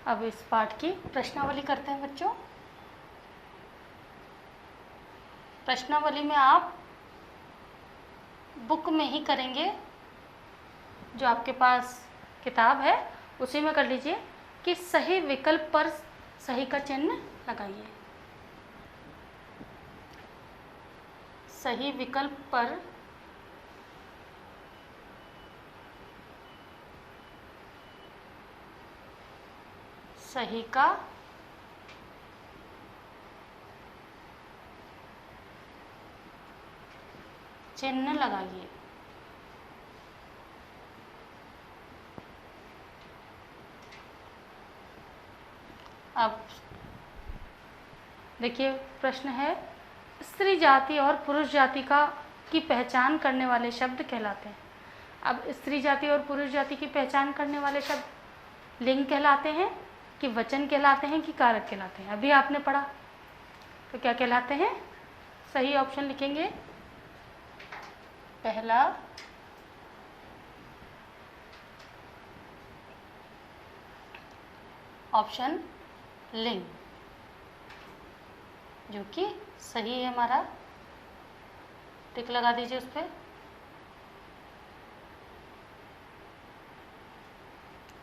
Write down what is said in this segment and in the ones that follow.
अब इस पाठ की प्रश्नावली करते हैं बच्चों। प्रश्नावली में आप बुक में ही करेंगे, जो आपके पास किताब है उसी में कर लीजिए कि सही विकल्प पर सही का चिन्ह लगाइए। सही विकल्प पर सही का चिन्ह लगाइए। अब देखिए प्रश्न है, स्त्री जाति और पुरुष जाति की पहचान करने वाले शब्द कहलाते हैं। अब स्त्री जाति और पुरुष जाति की पहचान करने वाले शब्द लिंग कहलाते हैं कि वचन कहलाते हैं कि कारक कहलाते हैं? अभी आपने पढ़ा, तो क्या कहलाते हैं? सही ऑप्शन लिखेंगे, पहला ऑप्शन लिंग, जो कि सही है हमारा। टिक लगा दीजिए उस पर।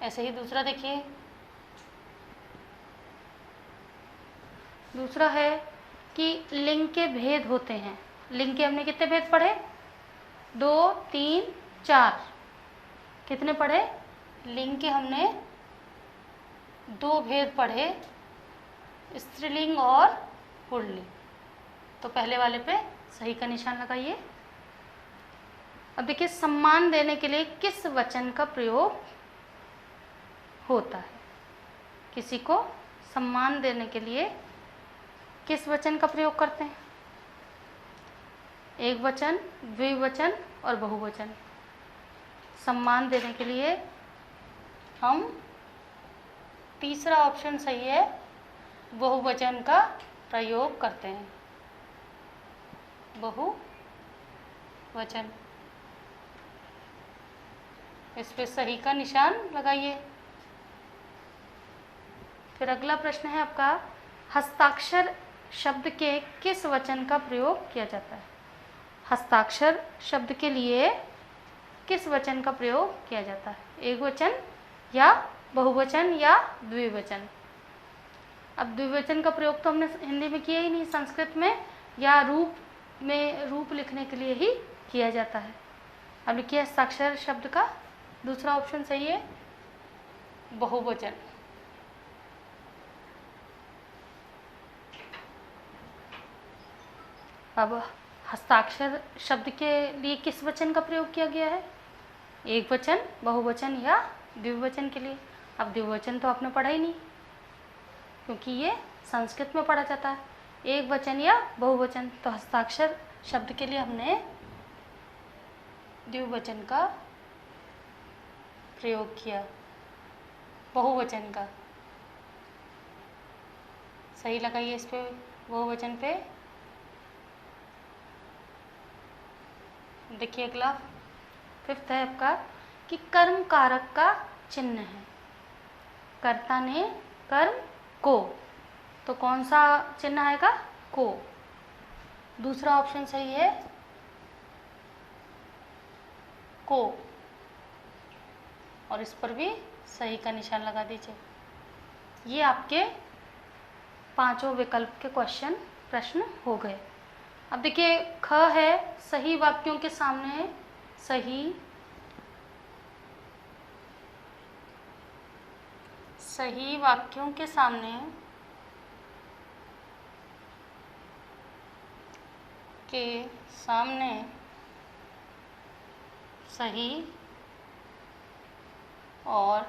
ऐसे ही दूसरा देखिए, दूसरा है कि लिंग के भेद होते हैं। लिंग के हमने कितने भेद पढ़े? 2, 3, 4। कितने पढ़े? लिंग के हमने 2 भेद पढ़े, स्त्रीलिंग और पुल्लिंग। तो पहले वाले पे सही का निशान लगाइए। अब देखिए, सम्मान देने के लिए किस वचन का प्रयोग होता है? किसी को सम्मान देने के लिए किस वचन का प्रयोग करते हैं? एक वचन, द्विवचन और बहुवचन। सम्मान देने के लिए हम, तीसरा ऑप्शन सही है, बहुवचन का प्रयोग करते हैं। बहुवचन, इस पे सही का निशान लगाइए। फिर अगला प्रश्न है आपका, हस्ताक्षर शब्द के किस वचन का प्रयोग किया जाता है? हस्ताक्षर शब्द के लिए किस वचन का प्रयोग किया जाता है? एक वचन या बहुवचन या द्विवचन? अब द्विवचन का प्रयोग तो हमने हिंदी में किया ही नहीं, संस्कृत में या रूप लिखने के लिए ही किया जाता है। अब लिखिए हस्ताक्षर शब्द का दूसरा ऑप्शन सही है, बहुवचन। अब हस्ताक्षर शब्द के लिए किस वचन का प्रयोग किया गया है? एक वचन, बहुवचन या द्विवचन के लिए? अब द्विवचन तो आपने पढ़ा ही नहीं, क्योंकि ये संस्कृत में पढ़ा जाता है। एक वचन या बहुवचन, तो हस्ताक्षर शब्द के लिए हमने द्विवचन का प्रयोग किया, बहुवचन का। सही लगाइए इस पे, बहुवचन पे। देखिए अगला 5th है आपका कि कर्म कारक का चिन्ह है। कर्ता ने कर्म को, तो कौन सा चिन्ह आएगा? को। दूसरा ऑप्शन सही है, को, और इस पर भी सही का निशान लगा दीजिए। ये आपके 5 विकल्प के प्रश्न हो गए। अब देखिए, ख है, सही वाक्यों के सामने सही वाक्यों के सामने सही और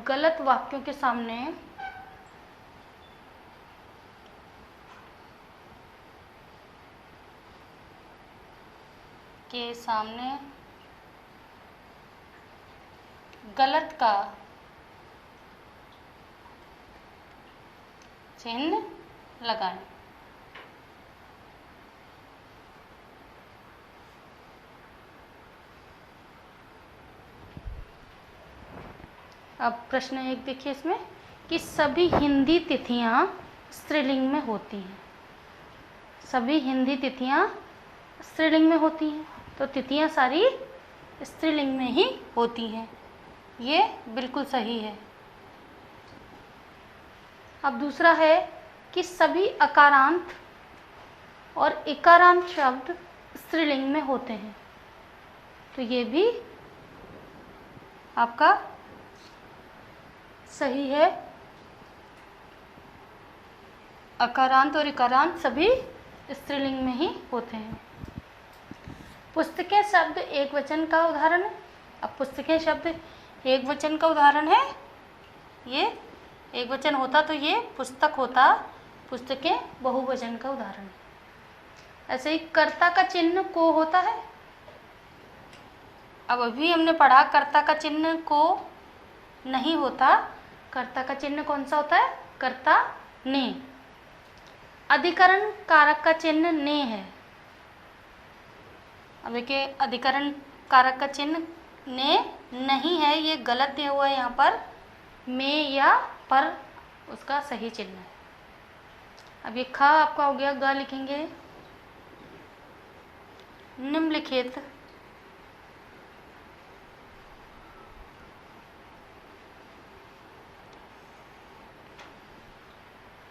गलत वाक्यों के सामने गलत का चिन्ह लगाएं। अब प्रश्न एक देखिए इसमें कि सभी हिंदी तिथियां स्त्रीलिंग में होती हैं। सभी हिंदी तिथियां स्त्रीलिंग में होती हैं, तो तिथियां सारी स्त्रीलिंग में ही होती हैं, ये बिल्कुल सही है। अब दूसरा है कि सभी अकारांत और इकारांत शब्द स्त्रीलिंग में होते हैं, तो ये भी आपका सही है। अकारांत और इकारांत सभी स्त्रीलिंग में ही होते हैं। पुस्तकें शब्द एक वचन का उदाहरण है। अब पुस्तकें शब्द एक वचन का उदाहरण है, ये एक वचन होता तो ये पुस्तक होता, पुस्तकें बहुवचन का उदाहरण है। ऐसे ही कर्ता का चिन्ह को होता है। अब अभी हमने पढ़ा कर्ता का चिन्ह को नहीं होता, कर्ता का चिन्ह कौन सा होता है? कर्ता ने। अधिकरण कारक का चिन्ह ने है। अब देखिए अधिकरण कारक का चिन्ह ने नहीं है, ये गलत दिया हुआ है यहाँ पर, में या पर उसका सही चिन्ह है। अब ये ख आपका हो गया, ग लिखेंगे निम्नलिखित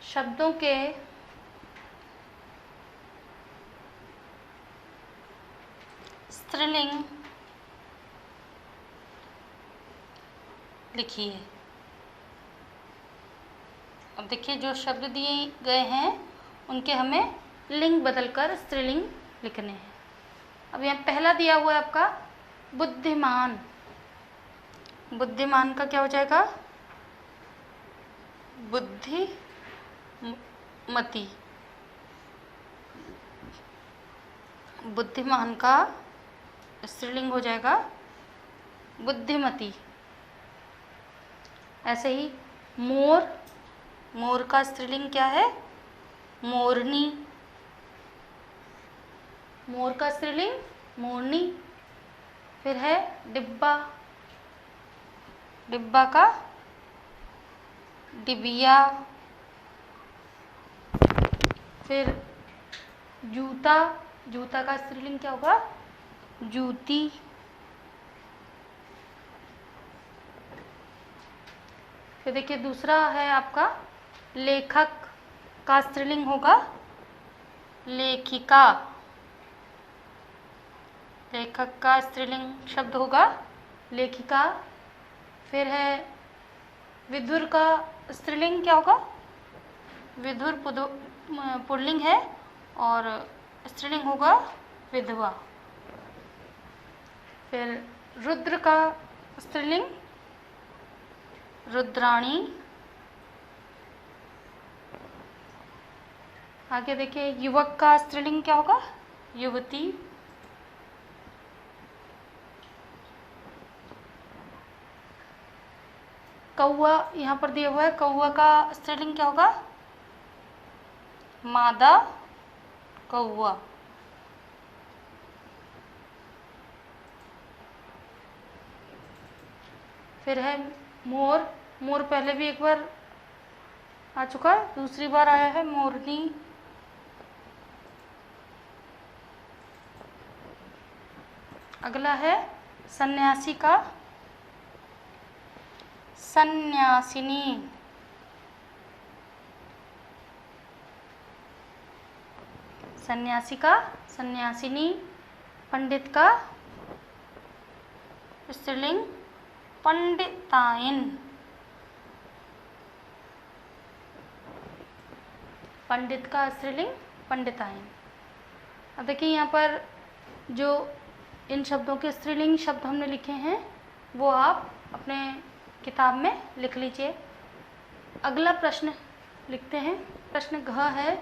शब्दों के स्त्रीलिंग लिखिए। अब देखिए जो शब्द दिए गए हैं उनके हमें लिंग बदलकर स्त्रीलिंग लिखने हैं। अब यहाँ पहला दिया हुआ है आपका बुद्धिमान। बुद्धिमान का क्या हो जाएगा? बुद्धिमती। बुद्धिमान का स्त्रीलिंग हो जाएगा बुद्धिमती। ऐसे ही मोर, मोर का स्त्रीलिंग क्या है? मोरनी। मोर का स्त्रीलिंग मोरनी। फिर है डिब्बा, डिब्बा का डिबिया। फिर जूता, जूता का स्त्रीलिंग क्या होगा? जूती। फिर देखिए दूसरा है आपका लेखक का स्त्रीलिंग होगा लेखिका। लेखक का स्त्रीलिंग शब्द होगा लेखिका। फिर है विदुर का स्त्रीलिंग क्या होगा? विदुर पुल्लिंग है और स्त्रीलिंग होगा विधवा। फिर रुद्र का स्त्रीलिंग रुद्राणी। आगे देखिए युवक का स्त्रीलिंग क्या होगा? युवती। कौआ यहाँ पर दिया हुआ है, कौआ का स्त्रीलिंग क्या होगा? मादा कौआ। फिर है मोर। मोर पहले भी एक बार आ चुका है, दूसरी बार आया है मोरनी। अगला है सन्यासी का सन्यासिनी। सन्यासी का सन्यासिनी। पंडित का स्त्रीलिंग पंडिताइन। पंडित का स्त्रीलिंग पंडिताइन। अब देखिए यहाँ पर जो इन शब्दों के स्त्रीलिंग शब्द हमने लिखे हैं वो आप अपने किताब में लिख लीजिए। अगला प्रश्न लिखते हैं। प्रश्न घ है,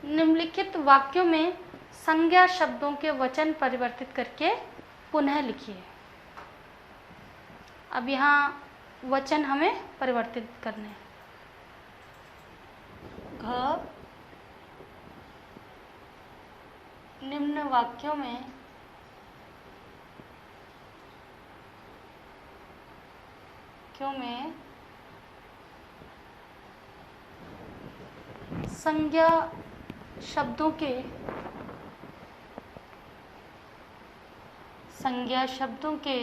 निम्नलिखित वाक्यों में संज्ञा शब्दों के वचन परिवर्तित करके पुनः लिखिए। अब यहाँ वचन हमें परिवर्तित करने हैं। घ निम्न वाक्यों में वाक्यों में संज्ञा शब्दों के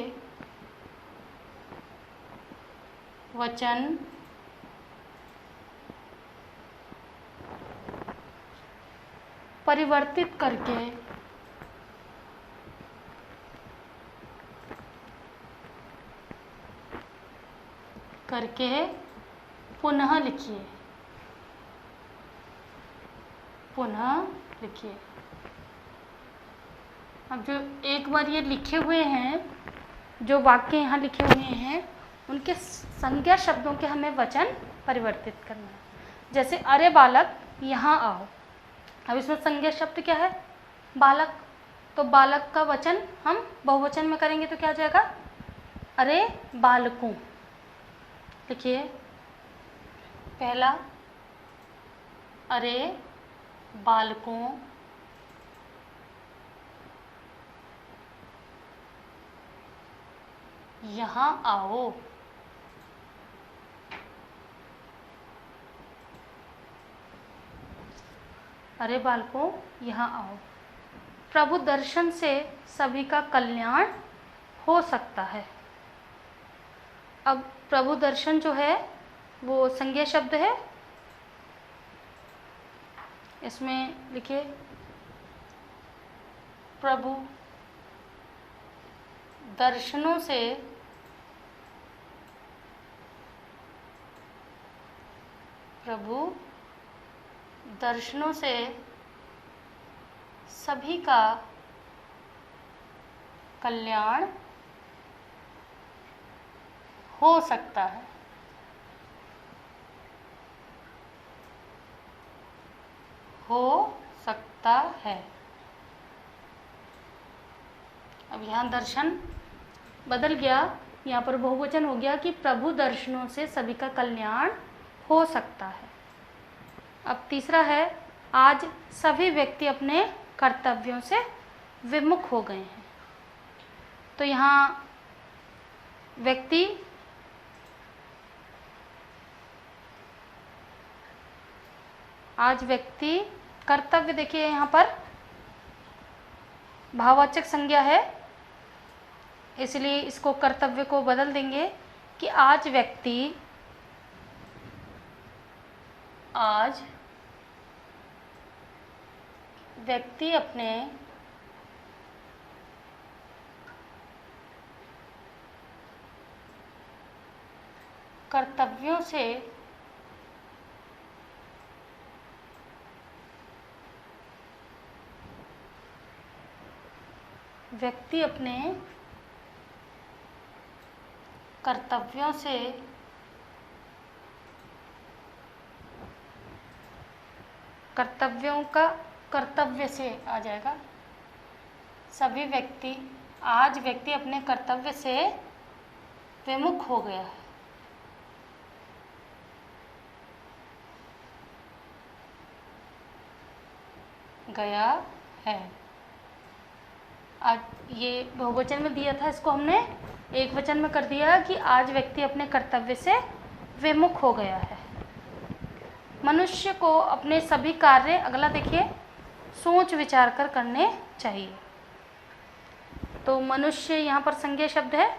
वचन परिवर्तित करके पुनः लिखिए। अब जो एक बार ये लिखे हुए हैं, जो वाक्य यहाँ लिखे हुए हैं, उनके संज्ञा शब्दों के हमें वचन परिवर्तित करना है। जैसे अरे बालक यहाँ आओ, अब इसमें संज्ञा शब्द क्या है? बालक। तो बालक का वचन हम बहुवचन में करेंगे तो क्या हो जाएगा? अरे बालकों। लिखिए, पहला अरे बालकों यहाँ आओ। अरे बालकों यहाँ आओ। प्रभु दर्शन से सभी का कल्याण हो सकता है। अब प्रभु दर्शन जो है वो संज्ञा शब्द है। इसमें लिखिए, प्रभु दर्शनों से सभी का कल्याण हो सकता है। अब यहाँ दर्शन बदल गया, यहाँ पर बहुवचन हो गया कि प्रभु दर्शनों से सभी का कल्याण हो सकता है। अब तीसरा है, आज सभी व्यक्ति अपने कर्तव्यों से विमुख हो गए हैं। तो यहाँ व्यक्ति कर्तव्य, देखिए यहाँ पर भाववाचक संज्ञा है, इसलिए इसको कर्तव्य को बदल देंगे कि आज व्यक्ति अपने कर्तव्यों से कर्तव्य से आ जाएगा। आज व्यक्ति अपने कर्तव्य से विमुख हो गया है। आज ये बहुवचन में दिया था, इसको हमने एक वचन में कर दिया कि आज व्यक्ति अपने कर्तव्य से विमुख हो गया है। मनुष्य को अपने सभी कार्य, अगला देखिए, सोच विचार कर करने चाहिए। तो मनुष्य यहाँ पर संज्ञा शब्द है।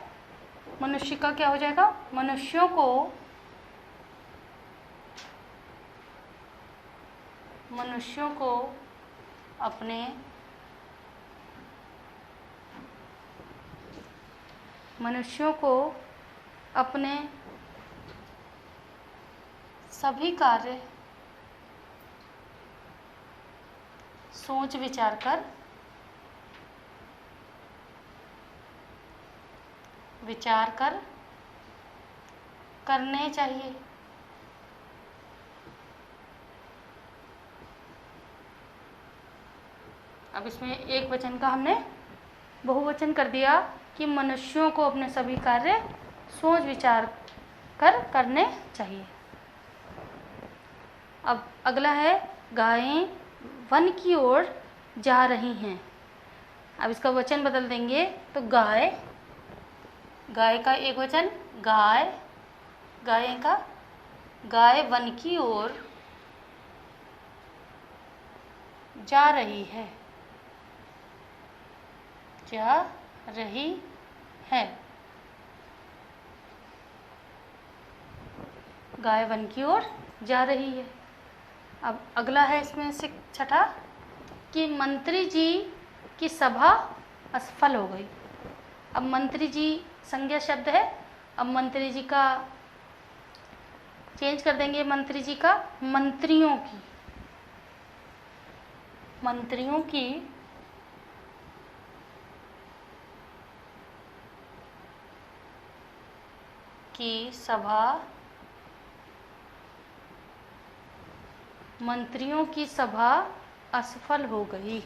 मनुष्य का क्या हो जाएगा? मनुष्यों को अपने सभी कार्य सोच विचार कर करने चाहिए। अब इसमें एक वचन का हमने बहुवचन कर दिया कि मनुष्यों को अपने सभी कार्य सोच विचार कर करने चाहिए। अब अगला है, गायें वन की ओर जा रही हैं। अब इसका वचन बदल देंगे तो गाय का एक वचन गाय, गाय का गाय वन की ओर जा रही है, जा रही है। गाय वन की ओर जा रही है। अब अगला है इसमें से छठा कि मंत्री जी की सभा असफल हो गई। अब मंत्री जी संज्ञा शब्द है, अब मंत्री जी का चेंज कर देंगे, मंत्री जी का मंत्रियों की सभा, मंत्रियों की सभा असफल हो गई।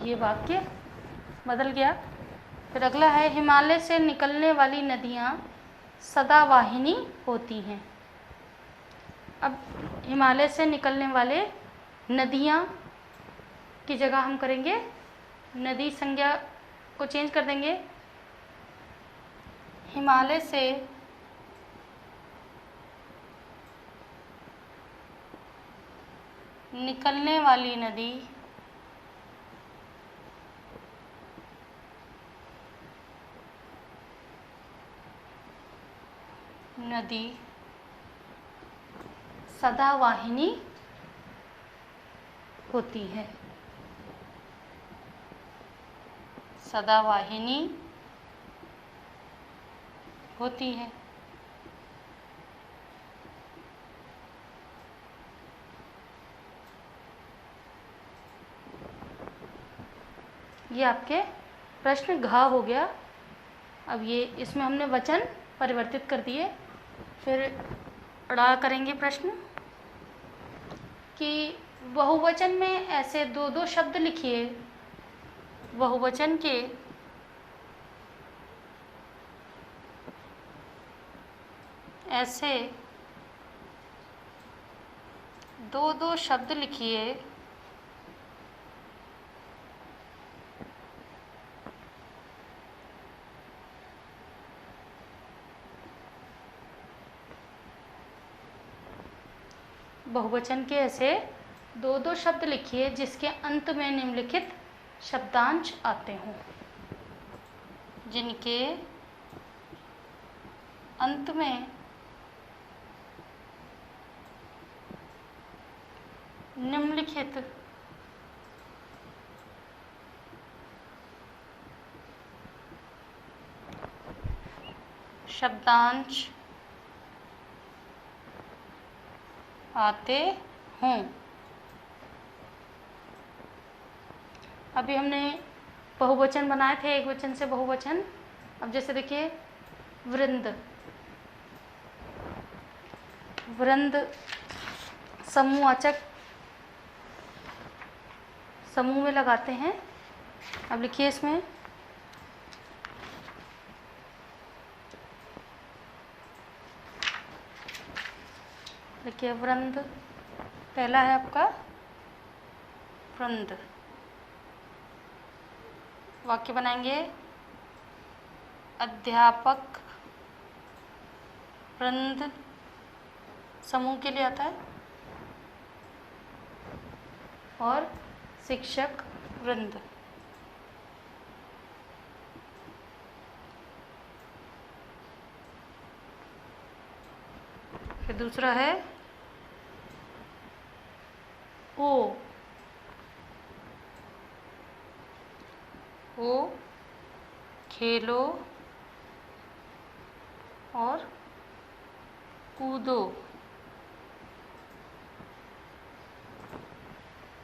ये वाक्य बदल गया। फिर अगला है हिमालय से निकलने वाली नदियाँ सदावाहिनी होती हैं। अब हिमालय से निकलने वाले नदियाँ की जगह हम करेंगे, नदी संज्ञा को चेंज कर देंगे, हिमालय से निकलने वाली नदी सदावाहिनी होती है, सदावाहिनी होती है। ये आपके प्रश्न घ हो गया। अब ये इसमें हमने वचन परिवर्तित कर दिए। फिर ड़ करेंगे प्रश्न कि बहुवचन में ऐसे दो दो शब्द लिखिए, बहुवचन के ऐसे दो दो शब्द लिखिए बहुवचन के ऐसे दो दो शब्द लिखिए जिसके अंत में निम्नलिखित शब्दांश आते हों, जिनके अंत में निम्नलिखित शब्दांश आते हों। अभी हमने बहुवचन बनाए थे, एक वचन से बहुवचन। अब जैसे देखिए वृंद, वृंद समूहवाचक समूह में लगाते हैं। अब लिखिए इसमें देखिए वृंद, पहला है आपका वृंद। वाक्य बनाएंगे अध्यापक वृंद समूह के लिए आता है और शिक्षक वृंद। फिर दूसरा है ओ खेलो और कूदो।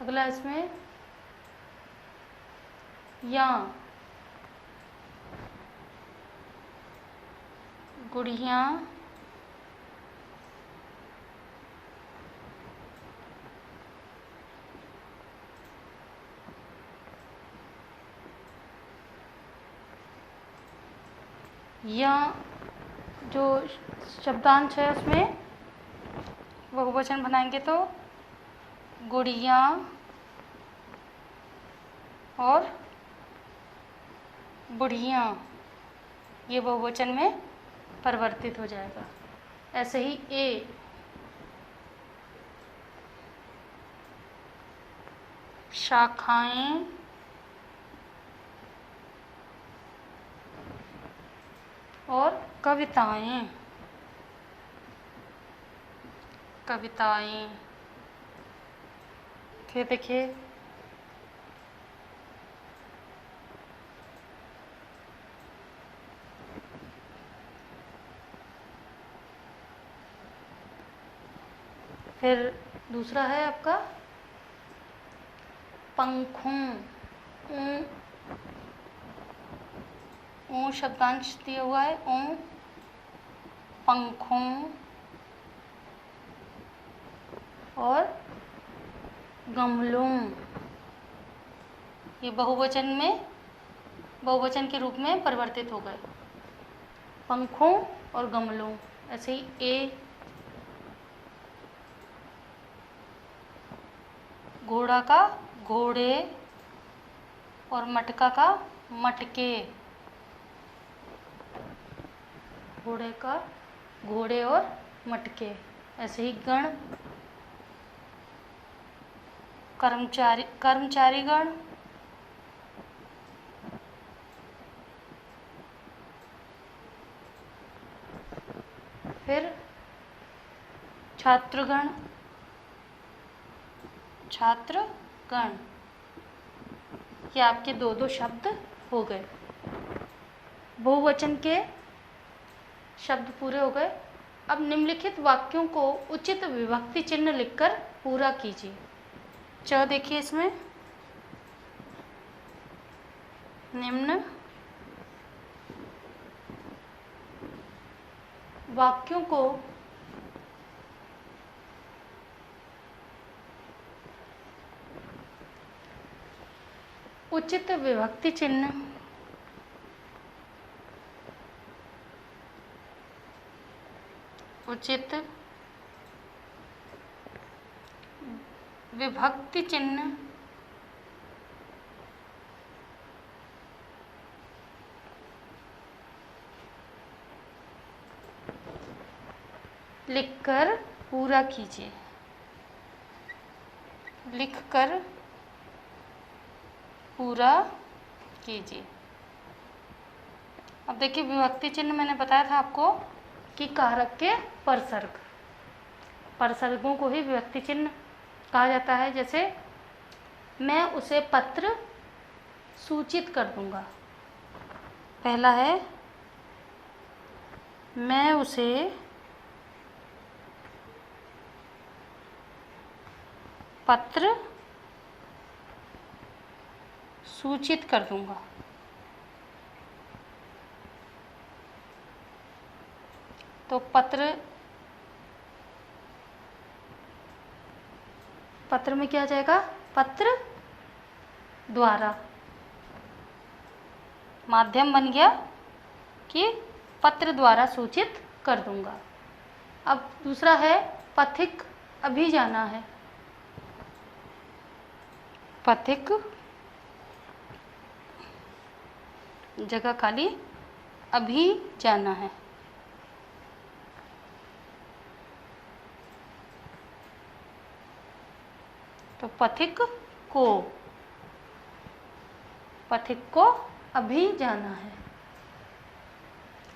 अगला इसमें या गुड़ियाँ या जो शब्दांश है उसमें बहुवचन बनाएंगे तो गुड़िया और बुढ़िया, ये बहुवचन में परिवर्तित हो जाएगा। ऐसे ही ए, शाखाएं और कविताएं, कविताएं। फिर देखिए फिर दूसरा है आपका पंखों, ऊ शब्दांश दिया हुआ है, ऊ पंखों और गमलों, ये बहुवचन के रूप में परिवर्तित हो गए, पंखों और गमलों। ऐसे ही ए, घोड़ा का घोड़े और मटका का मटके, घोड़े का घोड़े और मटके। ऐसे ही गण, कर्मचारीगण, फिर छात्रगण, छात्रगण। ये आपके दो दो शब्द हो गए, बहुवचन के शब्द पूरे हो गए। अब निम्नलिखित वाक्यों को उचित विभक्ति चिन्ह लिखकर पूरा कीजिए। च देखिए इसमें, निम्न वाक्यों को उचित विभक्ति चिन्ह उचित विभक्ति चिन्ह लिखकर पूरा कीजिए, लिखकर पूरा कीजिए। अब देखिए विभक्ति चिन्ह मैंने बताया था आपको कि कारक के परसर्ग, परसर्गों को ही विभक्ति चिन्ह कहा जाता है। जैसे मैं उसे पत्र सूचित कर दूंगा, पहला है मैं उसे पत्र सूचित कर दूंगा। तो पत्र में क्या आ जाएगा? पत्र द्वारा, माध्यम बन गया कि पत्र द्वारा सूचित कर दूंगा। अब दूसरा है पथिक, अभी जाना है। पथिक जगह खाली, अभी जाना है। तो पथिक को अभी जाना है।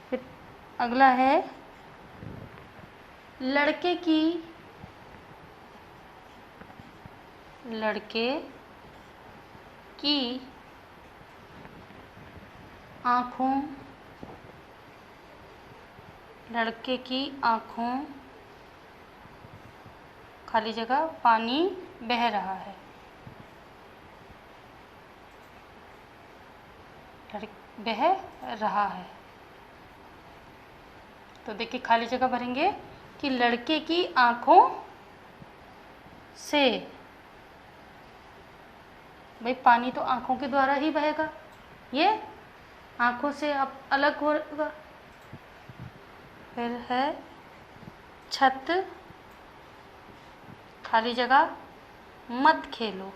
फिर अगला है लड़के की आँखों, लड़के की आँखों खाली जगह पानी बह रहा है। बह रहा है, तो देखिए खाली जगह भरेंगे कि लड़के की आँखों से, भाई पानी तो आँखों के द्वारा ही बहेगा, ये आँखों से अब अलग होगा। फिर है छत, खाली जगह मत खेलो।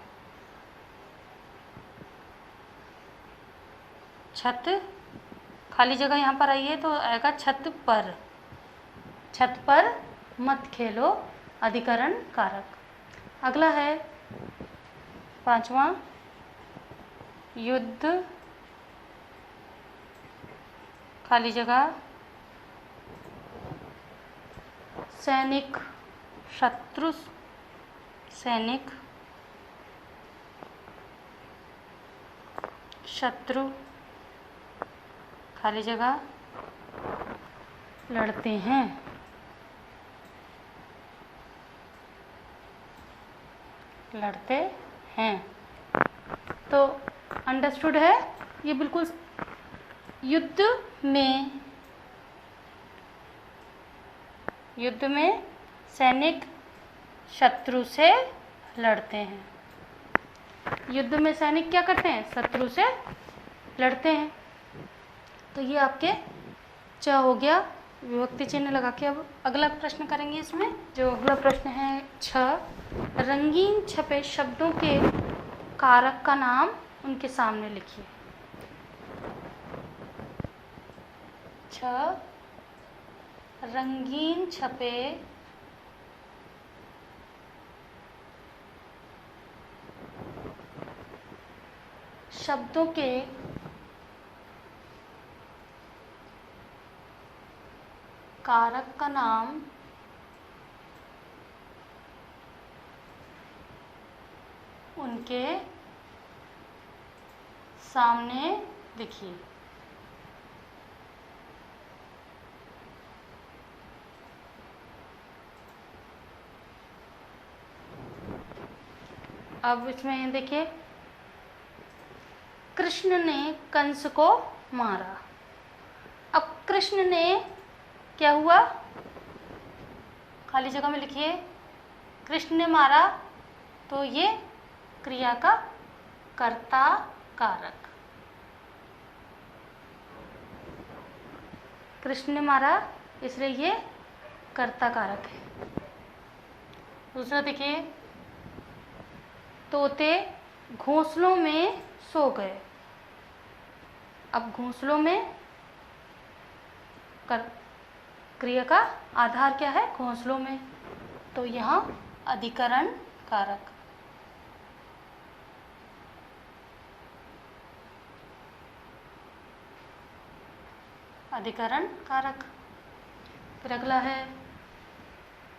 छत, खाली जगह यहाँ पर आई है तो आएगा छत पर। छत पर मत खेलो, अधिकरण कारक। अगला है 5वां, युद्ध, खाली जगह, सैनिक, शत्रु सैनिक, शत्रु, खाली जगह, लड़ते हैं। लड़ते हैं। तो अंडरस्टूड है ये बिल्कुल। युद्ध में सैनिक शत्रु से लड़ते हैं। युद्ध में सैनिक क्या करते हैं? शत्रु से लड़ते हैं। तो ये आपके च हो गया, विभक्ति चिन्ह लगा के। अब अगला प्रश्न करेंगे इसमें। जो अगला प्रश्न है 6, रंगीन छपे शब्दों के कारक का नाम उनके सामने लिखिए। 6, रंगीन छपे शब्दों के कारक का नाम उनके सामने लिखिए। अब इसमें देखिए, कृष्ण ने कंस को मारा। अब कृष्ण ने क्या हुआ? खाली जगह में लिखिए। कृष्ण ने मारा, तो ये क्रिया का कर्ता कारक। कृष्ण ने मारा, इसलिए ये कर्ता कारक है। दूसरा देखिए, तोते घोंसलों में सो गए। अब घोंसलों में क्रिया का आधार क्या है? घोंसलों में, तो यहाँ अधिकरण कारक। अधिकरण कारक। फिर अगला है,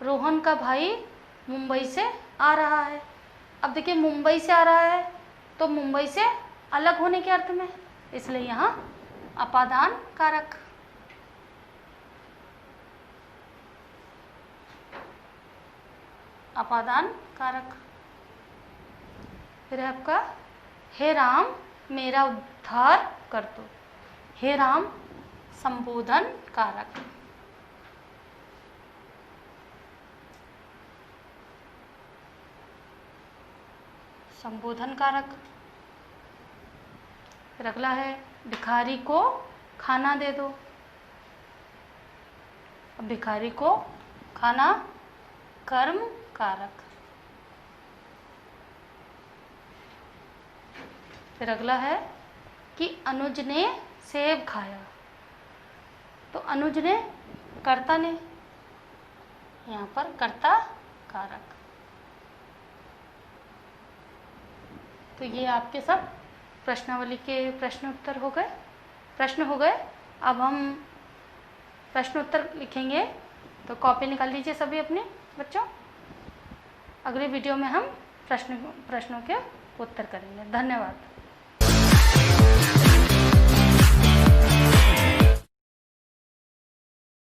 रोहन का भाई मुंबई से आ रहा है। अब देखिए, मुंबई से आ रहा है तो मुंबई से अलग होने के अर्थ में, इसलिए यहाँ अपादान कारक। अपादान कारक। फिर है आपका, हे राम मेरा उद्धार कर दो। हे राम संबोधन कारक। संबोधन कारक। फिर अगला है, भिखारी को खाना दे दो। अब भिखारी को खाना कर्म कारक। फिर अगला है कि अनुज ने सेब खाया। तो अनुज ने कर्ता ने, यहाँ पर कर्ता कारक। तो ये आपके सब प्रश्नावली के प्रश्न उत्तर हो गए। अब हम प्रश्न उत्तर लिखेंगे, तो कॉपी निकाल लीजिए सभी अपने बच्चों। अगले वीडियो में हम प्रश्नों के उत्तर करेंगे। धन्यवाद।